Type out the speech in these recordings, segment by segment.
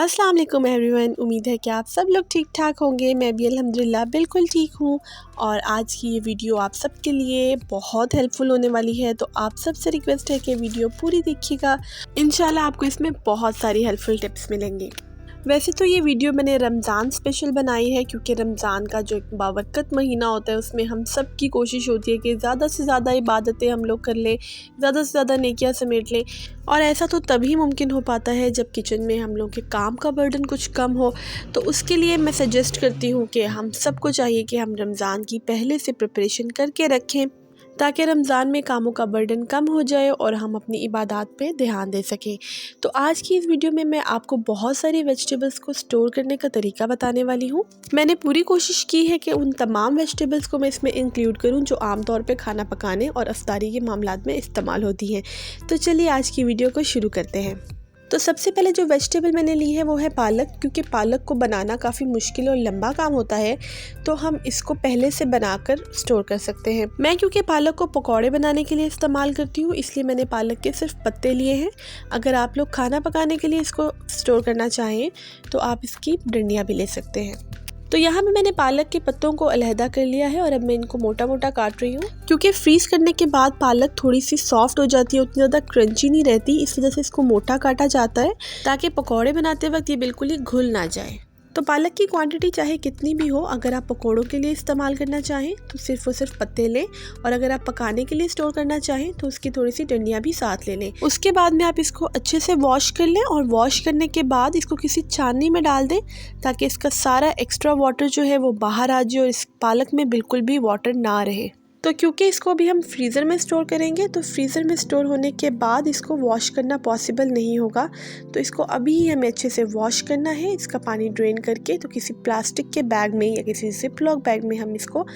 अस्सलाम वालेकुम एवरीवन। उम्मीद है कि आप सब लोग ठीक ठाक होंगे। मैं भी अल्हम्दुलिल्लाह बिल्कुल ठीक हूँ। और आज की ये वीडियो आप सबके लिए बहुत हेल्पफुल होने वाली है, तो आप सबसे रिक्वेस्ट है कि वीडियो पूरी देखिएगा। इंशाल्लाह आपको इसमें बहुत सारी हेल्पफुल टिप्स मिलेंगी। वैसे तो ये वीडियो मैंने रमज़ान स्पेशल बनाई है, क्योंकि रमज़ान का जो एक बाबरकत महीना होता है उसमें हम सब की कोशिश होती है कि ज़्यादा से ज़्यादा इबादतें हम लोग कर लें, ज़्यादा से ज़्यादा नेकियां समेट लें। और ऐसा तो तभी मुमकिन हो पाता है जब किचन में हम लोग के काम का बर्डन कुछ कम हो। तो उसके लिए मैं सजेस्ट करती हूँ कि हम सबको चाहिए कि हम रमज़ान की पहले से प्रिपरेशन करके रखें, ताकि रमज़ान में कामों का बर्डन कम हो जाए और हम अपनी इबादत पे ध्यान दे सकें। तो आज की इस वीडियो में मैं आपको बहुत सारी वेजिटेबल्स को स्टोर करने का तरीका बताने वाली हूँ। मैंने पूरी कोशिश की है कि उन तमाम वेजिटेबल्स को मैं इसमें इंक्लूड करूँ जो आमतौर पे खाना पकाने और अफ्तारी के मामलात में इस्तेमाल होती हैं। तो चलिए आज की वीडियो को शुरू करते हैं। तो सबसे पहले जो वेजिटेबल मैंने ली है वो है पालक, क्योंकि पालक को बनाना काफ़ी मुश्किल और लंबा काम होता है, तो हम इसको पहले से बनाकर स्टोर कर सकते हैं। मैं क्योंकि पालक को पकौड़े बनाने के लिए इस्तेमाल करती हूँ, इसलिए मैंने पालक के सिर्फ पत्ते लिए हैं। अगर आप लोग खाना पकाने के लिए इसको स्टोर करना चाहें तो आप इसकी डंडियाँ भी ले सकते हैं। तो यहाँ पे मैंने पालक के पत्तों को अलहदा कर लिया है और अब मैं इनको मोटा मोटा काट रही हूँ, क्योंकि फ्रीज़ करने के बाद पालक थोड़ी सी सॉफ्ट हो जाती है, उतनी ज़्यादा क्रंची नहीं रहती। इस वजह से इसको मोटा काटा जाता है ताकि पकौड़े बनाते वक्त ये बिल्कुल ही घुल ना जाए। तो पालक की क्वांटिटी चाहे कितनी भी हो, अगर आप पकौड़ों के लिए इस्तेमाल करना चाहें तो सिर्फ और सिर्फ पत्ते लें, और अगर आप पकाने के लिए स्टोर करना चाहें तो उसकी थोड़ी सी डंडियाँ भी साथ ले लें। उसके बाद में आप इसको अच्छे से वॉश कर लें, और वॉश करने के बाद इसको किसी छाननी में डाल दें ताकि इसका सारा एक्स्ट्रा वाटर जो है वो बाहर आ जाए और इस पालक में बिल्कुल भी वाटर ना रहे। तो क्योंकि इसको भी हम फ्रीज़र में स्टोर करेंगे, तो फ्रीज़र में स्टोर होने के बाद इसको वॉश करना पॉसिबल नहीं होगा। तो इसको अभी ही हमें अच्छे से वॉश करना है, इसका पानी ड्रेन करके। तो किसी प्लास्टिक के बैग में या किसी जिपलॉक बैग में हम इसको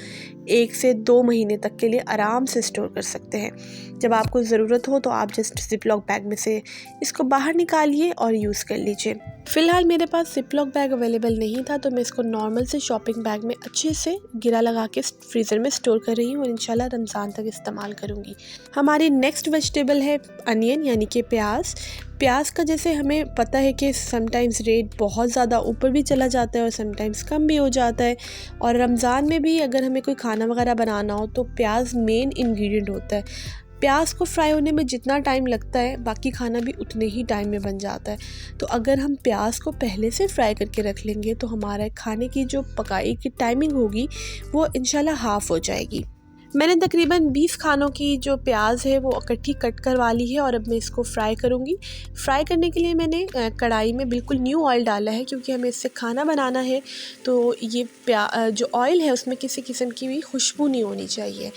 1 से 2 महीने तक के लिए आराम से स्टोर कर सकते हैं। जब आपको ज़रूरत हो तो आप जस्ट जिपलॉक बैग में से इसको बाहर निकालिए और यूज़ कर लीजिए। फ़िलहाल मेरे पास जिपलॉक बैग अवेलेबल नहीं था, तो मैं इसको नॉर्मल से शॉपिंग बैग में अच्छे से गिरा लगा के फ्रीज़र में स्टोर कर रही हूँ और इंशाल्लाह रमज़ान तक इस्तेमाल करूँगी। हमारी नेक्स्ट वेजिटेबल है अनियन, यानी कि प्याज। प्याज का जैसे हमें पता है कि समटाइम्स रेट बहुत ज़्यादा ऊपर भी चला जाता है और समटाइम्स कम भी हो जाता है, और रमज़ान में भी अगर हमें कोई खाना वगैरह बनाना हो तो प्याज मेन इंग्रेडिएंट होता है। प्याज को फ्राई होने में जितना टाइम लगता है, बाकी खाना भी उतने ही टाइम में बन जाता है। तो अगर हम प्याज को पहले से फ्राई करके रख लेंगे तो हमारे खाने की जो पकाई की टाइमिंग होगी वो इंशाल्लाह हाफ़ हो जाएगी। मैंने तकरीबन 20 खानों की जो प्याज है वो इकट्ठी कट करवा ली है, और अब मैं इसको फ्राई करूँगी। फ्राई करने के लिए मैंने कढ़ाई में बिल्कुल न्यू ऑयल डाला है, क्योंकि हमें इससे खाना बनाना है। तो ये जो ऑयल है उसमें किसी किस्म की भी खुशबू नहीं होनी चाहिए।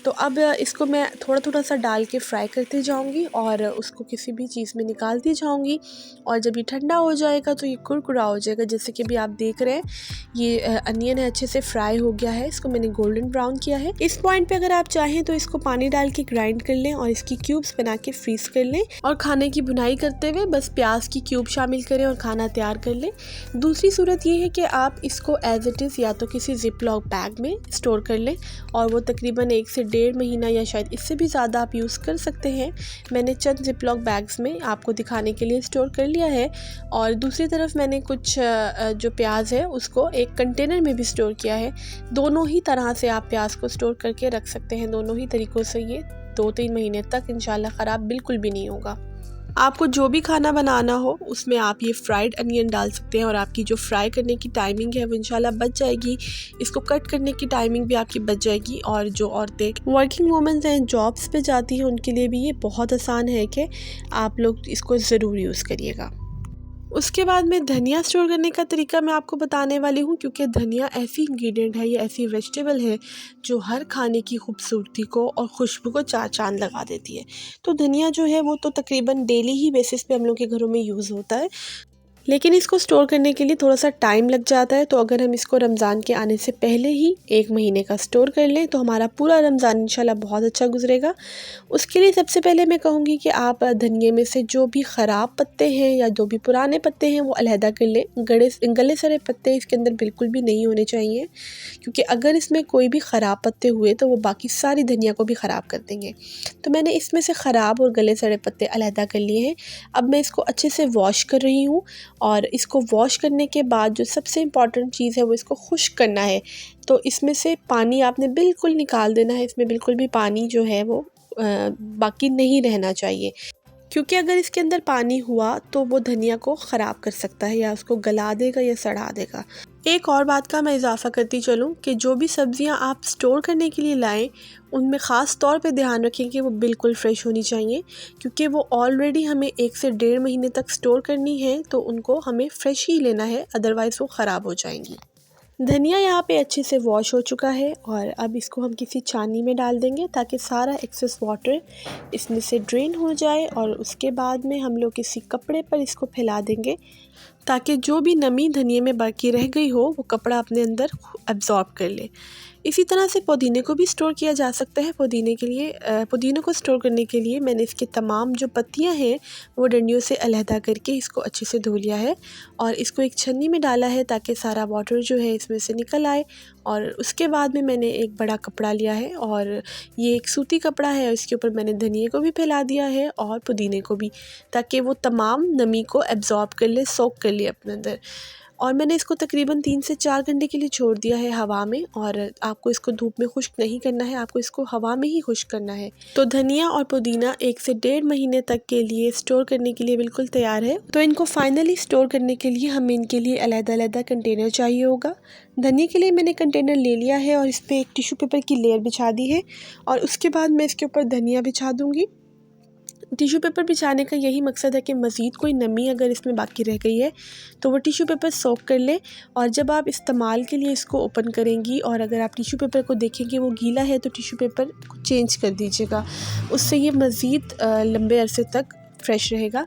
तो अब इसको मैं थोड़ा थोड़ा सा डाल के फ्राई करती जाऊँगी और उसको किसी भी चीज़ में निकालती जाऊँगी। और जब ये ठंडा हो जाएगा तो ये कुरकुरा हो जाएगा। जैसे कि अभी आप देख रहे हैं ये अनियन है अच्छे से फ्राई हो गया है, इसको मैंने गोल्डन ब्राउन किया है। इस पॉइंट पे अगर आप चाहें तो इसको पानी डाल के ग्राइंड कर लें और इसकी क्यूब्स बना के फ्रीज कर लें, और खाने की भुनाई करते हुए बस प्याज की क्यूब शामिल करें और खाना तैयार कर लें। दूसरी सूरत ये है कि आप इसको एज इट इज़ या तो किसी जिप लॉक बैग में स्टोर कर लें, और वो तकरीबन 1 से 1.5 महीना या शायद इससे भी ज़्यादा आप यूज़ कर सकते हैं। मैंने चंद जिप लॉक बैग्स में आपको दिखाने के लिए स्टोर कर लिया है। और दूसरी तरफ मैंने कुछ जो प्याज है उसको एक कंटेनर में भी स्टोर किया है। दोनों ही तरह से आप प्याज को स्टोर करके रख सकते हैं। दोनों ही तरीक़ों से ये 2-3 महीने तक इंशाल्लाह ख़राब बिल्कुल भी नहीं होगा। आपको जो भी खाना बनाना हो उसमें आप ये फ्राइड अनियन डाल सकते हैं, और आपकी जो फ्राई करने की टाइमिंग है वो इंशाल्लाह बच जाएगी। इसको कट करने की टाइमिंग भी आपकी बच जाएगी। और जो औरतें वर्किंग वूमेंस हैं, जॉब्स पे जाती हैं, उनके लिए भी ये बहुत आसान है कि आप लोग इसको ज़रूर यूज़ करिएगा। उसके बाद में धनिया स्टोर करने का तरीका मैं आपको बताने वाली हूँ, क्योंकि धनिया ऐसी इंग्रेडिएंट है, ये ऐसी वेजिटेबल है जो हर खाने की खूबसूरती को और खुशबू को चार चांद लगा देती है। तो धनिया जो है वो तो तकरीबन डेली ही बेसिस पे हम लोग के घरों में यूज़ होता है, लेकिन इसको स्टोर करने के लिए थोड़ा सा टाइम लग जाता है। तो अगर हम इसको रमज़ान के आने से पहले ही 1 महीने का स्टोर कर लें तो हमारा पूरा रमज़ान इंशाल्लाह बहुत अच्छा गुजरेगा। उसके लिए सबसे पहले मैं कहूँगी कि आप धनिये में से जो भी ख़राब पत्ते हैं या जो भी पुराने पत्ते हैं वो अलहदा कर लें। गले सड़े पत्ते इसके अंदर बिल्कुल भी नहीं होने चाहिए, क्योंकि अगर इसमें कोई भी ख़राब पत्ते हुए तो वो बाकी सारी धनिया को भी ख़राब कर देंगे। तो मैंने इसमें से ख़राब और गले सड़े पत्ते अलहदा कर लिए हैं। अब मैं इसको अच्छे से वॉश कर रही हूँ, और इसको वॉश करने के बाद जो सबसे इम्पॉर्टेंट चीज़ है वो इसको खुश्क करना है। तो इसमें से पानी आपने बिल्कुल निकाल देना है, इसमें बिल्कुल भी पानी जो है वो बाकी नहीं रहना चाहिए, क्योंकि अगर इसके अंदर पानी हुआ तो वो धनिया को ख़राब कर सकता है या उसको गला देगा या सड़ा देगा। एक और बात का मैं इजाफ़ा करती चलूँ कि जो भी सब्ज़ियाँ आप स्टोर करने के लिए लाएं उनमें ख़ास तौर पे ध्यान रखें कि वो बिल्कुल फ़्रेश होनी चाहिए, क्योंकि वो ऑलरेडी हमें 1 से 1.5 महीने तक स्टोर करनी है, तो उनको हमें फ़्रेश ही लेना है, अदरवाइज़ वो ख़राब हो जाएंगी। धनिया यहाँ पे अच्छे से वॉश हो चुका है और अब इसको हम किसी छाननी में डाल देंगे ताकि सारा एक्सेस वाटर इसमें से ड्रेन हो जाए। और उसके बाद में हम लोग किसी कपड़े पर इसको फैला देंगे ताकि जो भी नमी धनिया में बाकी रह गई हो वो कपड़ा अपने अंदर अब्ज़ॉर्ब कर ले। इसी तरह से पुदीने को भी स्टोर किया जा सकता है। पुदीने को स्टोर करने के लिए मैंने इसके तमाम जो पत्तियां हैं वो डंडियों से अलहदा करके इसको अच्छे से धो लिया है और इसको एक छन्नी में डाला है ताकि सारा वाटर जो है इसमें से निकल आए। और उसके बाद में मैंने एक बड़ा कपड़ा लिया है और ये एक सूती कपड़ा है, इसके ऊपर मैंने धनिए को भी फैला दिया है और पुदीने को भी, ताकि वो तमाम नमी को एब्ज़ॉर्ब कर ले, सोक कर ले अपने अंदर। और मैंने इसको तकरीबन 3 से 4 घंटे के लिए छोड़ दिया है हवा में। और आपको इसको धूप में खुश्क नहीं करना है, आपको इसको हवा में ही खुश्क करना है। तो धनिया और पुदीना 1 से 1.5 महीने तक के लिए स्टोर करने के लिए बिल्कुल तैयार है। तो इनको फाइनली स्टोर करने के लिए हमें इनके लिए अलग-अलग कंटेनर चाहिए होगा। धनिया के लिए मैंने कंटेनर ले लिया है और इस पर एक टिश्यू पेपर की लेयर बिछा दी है और उसके बाद मैं इसके ऊपर धनिया बिछा दूँगी। टिश्यू पेपर बिछाने का यही मकसद है कि मज़ीद कोई नमी अगर इसमें बाकी रह गई है तो वो टिश्यू पेपर सोक कर ले। और जब आप इस्तेमाल के लिए इसको ओपन करेंगी और अगर आप टिश्यू पेपर को देखेंगे वो गीला है तो टिश्यू पेपर को चेंज कर दीजिएगा, उससे ये मज़ीद लंबे अरसे तक फ्रेश रहेगा।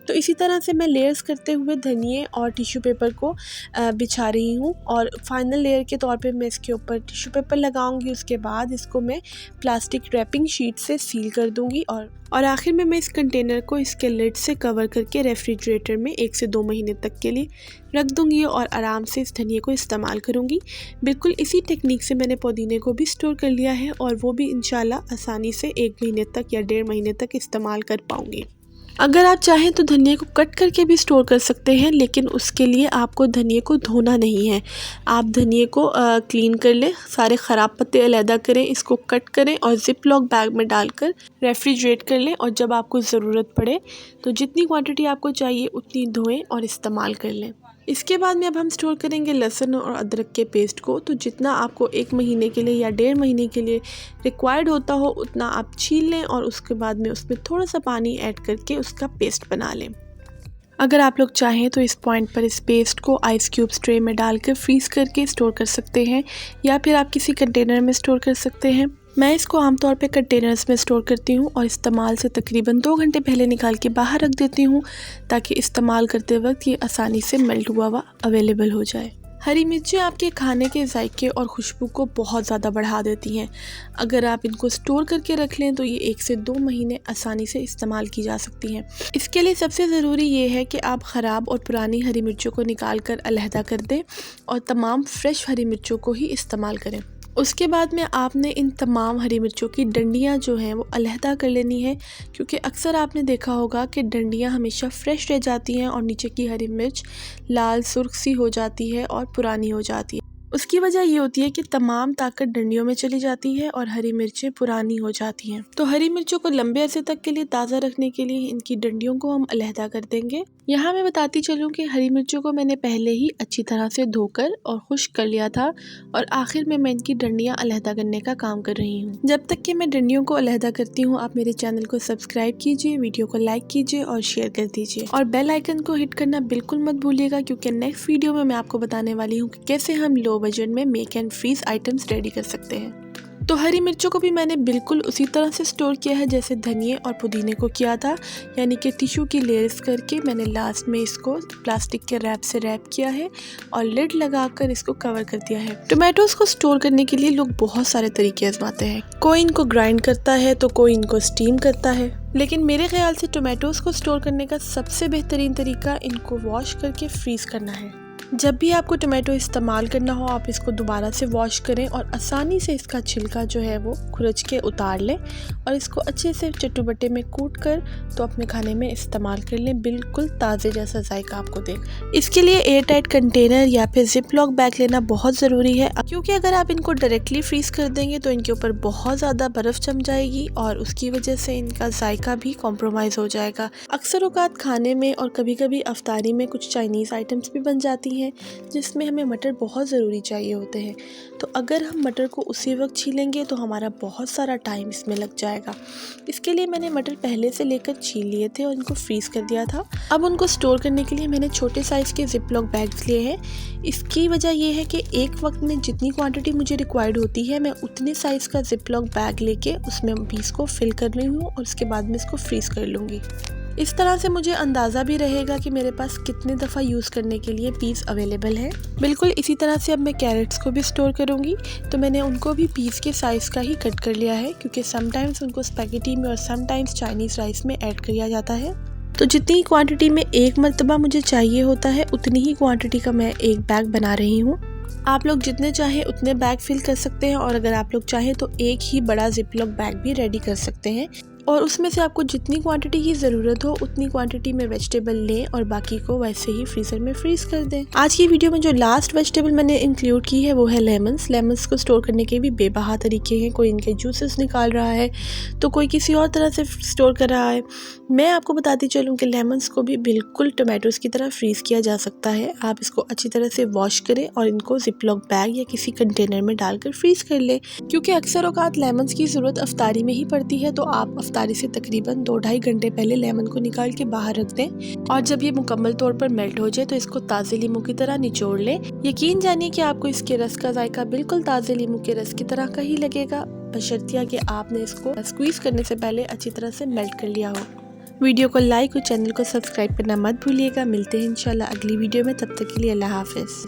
तो इसी तरह से मैं लेयर्स करते हुए धनिए और टिश्यू पेपर को बिछा रही हूँ और फाइनल लेयर के तौर पे मैं इसके ऊपर टिश्यू पेपर लगाऊंगी। उसके बाद इसको मैं प्लास्टिक रैपिंग शीट से सील कर दूंगी और आखिर में मैं इस कंटेनर को इसके लिड से कवर करके रेफ्रिजरेटर में 1 से 2 महीने तक के लिए रख दूंगी और आराम से इस धनिए को इस्तेमाल करूंगी। बिल्कुल इसी टेक्निक से मैंने पुदीने को भी स्टोर कर लिया है और वो भी इंशाल्लाह आसानी से 1 महीने तक या 1.5 महीने तक इस्तेमाल कर पाऊंगी। अगर आप चाहें तो धनिया को कट करके भी स्टोर कर सकते हैं, लेकिन उसके लिए आपको धनिया को धोना नहीं है। आप धनिया को क्लीन कर लें, सारे ख़राब पत्ते अलहदा करें, इसको कट करें और ज़िप लॉक बैग में डालकर रेफ्रिजरेट कर लें। और जब आपको ज़रूरत पड़े तो जितनी क्वांटिटी आपको चाहिए उतनी धोएं और इस्तेमाल कर लें। इसके बाद में अब हम स्टोर करेंगे लहसुन और अदरक के पेस्ट को। तो जितना आपको 1 महीने के लिए या 1.5 महीने के लिए रिक्वायर्ड होता हो उतना आप छील लें और उसके बाद में उसमें थोड़ा सा पानी ऐड करके उसका पेस्ट बना लें। अगर आप लोग चाहें तो इस पॉइंट पर इस पेस्ट को आइस क्यूब्स ट्रे में डालकर फ्रीज़ करके स्टोर कर सकते हैं या फिर आप किसी कंटेनर में स्टोर कर सकते हैं। मैं इसको आमतौर पे कंटेनर्स में स्टोर करती हूँ और इस्तेमाल से तकरीबन 2 घंटे पहले निकाल के बाहर रख देती हूँ ताकि इस्तेमाल करते वक्त ये आसानी से मेल्ट हुआ अवेलेबल हो जाए। हरी मिर्चें आपके खाने के जायके और खुशबू को बहुत ज़्यादा बढ़ा देती हैं। अगर आप इनको स्टोर करके रख लें तो ये 1 से 2 महीने आसानी से इस्तेमाल की जा सकती हैं। इसके लिए सबसे ज़रूरी ये है कि आप ख़राब और पुरानी हरी मिर्चों को निकाल कर अलहदा कर दें और तमाम फ्रेश हरी मिर्चों को ही इस्तेमाल करें। उसके बाद में आपने इन तमाम हरी मिर्चों की डंडियाँ जो हैं वो अलहदा कर लेनी है, क्योंकि अक्सर आपने देखा होगा कि डंडियाँ हमेशा फ्रेश रह जाती हैं और नीचे की हरी मिर्च लाल सुर्ख सी हो जाती है और पुरानी हो जाती है। उसकी वजह ये होती है कि तमाम ताकत डंडियों में चली जाती है और हरी मिर्चें पुरानी हो जाती हैं। तो हरी मिर्चों को लंबे अरसे तक के लिए ताज़ा रखने के लिए इनकी डंडियों को हम अलहदा कर देंगे। यहाँ मैं बताती चलूँ कि हरी मिर्चों को मैंने पहले ही अच्छी तरह से धोकर और खुश्क कर लिया था और आखिर में मैं इनकी डंडियाँ अलहदा करने का काम कर रही हूँ। जब तक कि मैं डंडियों को अलहदा करती हूँ आप मेरे चैनल को सब्सक्राइब कीजिए, वीडियो को लाइक कीजिए और शेयर कर दीजिए और बेल आइकन को हिट करना बिल्कुल मत भूलिएगा, क्योंकि नेक्स्ट वीडियो में मैं आपको बताने वाली हूँ कि कैसे हम लो बजट में make and freeze items ready कर सकते हैं। तो हरी मिर्चों को भी मैंने बिल्कुल उसी तरह से स्टोर किया है जैसे धनिए और पुदीने को किया था, यानी कि टिश्यू की लेयर्स करके मैंने लास्ट में इसको प्लास्टिक के रैप से रैप किया है और लिड लगाकर इसको कवर कर दिया है। टोमेटोज़ को स्टोर करने के लिए लोग बहुत सारे तरीके आजमाते हैं। कोई इनको ग्राइंड करता है तो कोई इनको स्टीम करता है, लेकिन मेरे ख्याल से टोमेटोज़ को स्टोर करने का सबसे बेहतरीन तरीका इनको वॉश करके फ्रीज़ करना है। जब भी आपको टमाटो इस्तेमाल करना हो आप इसको दोबारा से वॉश करें और आसानी से इसका छिलका जो है वो खुरच के उतार लें और इसको अच्छे से चटुबट्टे में कूट कर तो अपने खाने में इस्तेमाल कर लें, बिल्कुल ताज़े जैसा जायका आपको दे। इसके लिए एयर टाइट कंटेनर या फिर जिप लॉक बैग लेना बहुत ज़रूरी है, क्योंकि अगर आप इनको डायरेक्टली फ्रीज़ कर देंगे तो इनके ऊपर बहुत ज़्यादा बर्फ़ जम जाएगी और उसकी वजह से इनका जायका भी कॉम्प्रोमाइज़ हो जाएगा। अक्सर औक़ात खाने में और कभी कभी अफ्तारी में कुछ चाइनीज़ आइटम्स भी बन जाती हैं जिसमें हमें मटर बहुत ज़रूरी चाहिए होते हैं, तो अगर हम मटर को उसी वक्त छीलेंगे तो हमारा बहुत सारा टाइम इसमें लग जाएगा। इसके लिए मैंने मटर पहले से लेकर छील लिए थे और इनको फ्रीज़ कर दिया था। अब उनको स्टोर करने के लिए मैंने छोटे साइज़ के जिप लॉक बैग्स लिए हैं। इसकी वजह यह है कि एक वक्त में जितनी क्वांटिटी मुझे रिक्वायर्ड होती है मैं उतने साइज़ का जिप लॉक बैग लेके उसमें पीस को फिल कर रही हूँ और उसके बाद में इसको फ्रीज़ कर लूँगी। इस तरह से मुझे अंदाज़ा भी रहेगा कि मेरे पास कितने दफ़ा यूज़ करने के लिए पीस अवेलेबल है। बिल्कुल इसी तरह से अब मैं कैरेट्स को भी स्टोर करूँगी, तो मैंने उनको भी पीस के साइज़ का ही कट कर लिया है, क्योंकि समटाइम्स उनको स्पैगेटी में और समटाइम्स चाइनीज़ राइस में ऐड किया जाता है। तो जितनी क्वांटिटी में एक मरतबा मुझे चाहिए होता है उतनी ही क्वांटिटी का मैं एक बैग बना रही हूँ। आप लोग जितने चाहें उतने बैग फिल कर सकते हैं और अगर आप लोग चाहें तो एक ही बड़ा जिप लॉक बैग भी रेडी कर सकते हैं और उसमें से आपको जितनी क्वांटिटी की ज़रूरत हो उतनी क्वांटिटी में वेजिटेबल लें और बाकी को वैसे ही फ्रीज़र में फ्रीज़ कर दें। आज की वीडियो में जो लास्ट वेजिटेबल मैंने इंक्लूड की है वो है लेमन्स। लेमन्स को स्टोर करने के भी बेबहा तरीके हैं, कोई इनके जूसेस निकाल रहा है तो कोई किसी और तरह से स्टोर कर रहा है। मैं आपको बताती चलूँ कि लेमन्स को भी बिल्कुल टमाटोज़ की तरह फ्रीज़ किया जा सकता है। आप इसको अच्छी तरह से वॉश करें और इनको जिप लॉक बैग या किसी कंटेनर में डालकर फ्रीज़ कर लें, क्योंकि अक्सर औक़ात लेमन्स की ज़रूरत अफ्तारी में ही पड़ती है। तो आप अफ्तारी से तकरीबन 2-2.5 घंटे पहले लेमन को निकाल के बाहर रख दें और जब ये मुकम्मल तौर पर मेल्ट हो जाए तो इसको ताज़े लीमू की तरह निचोड़ लें। यकीन जानिए कि आपको इसके रस का जायका बिल्कुल ताज़े लीमू के रस की तरह का ही लगेगा, बशर्तिया कि आपने इसको स्क्वीज़ करने से पहले अच्छी तरह से मेल्ट कर लिया हो। वीडियो को लाइक और चैनल को सब्सक्राइब करना मत भूलिएगा। मिलते हैं इंशाल्लाह अगली वीडियो में, तब तक के लिए अल्लाह हाफ़िज़।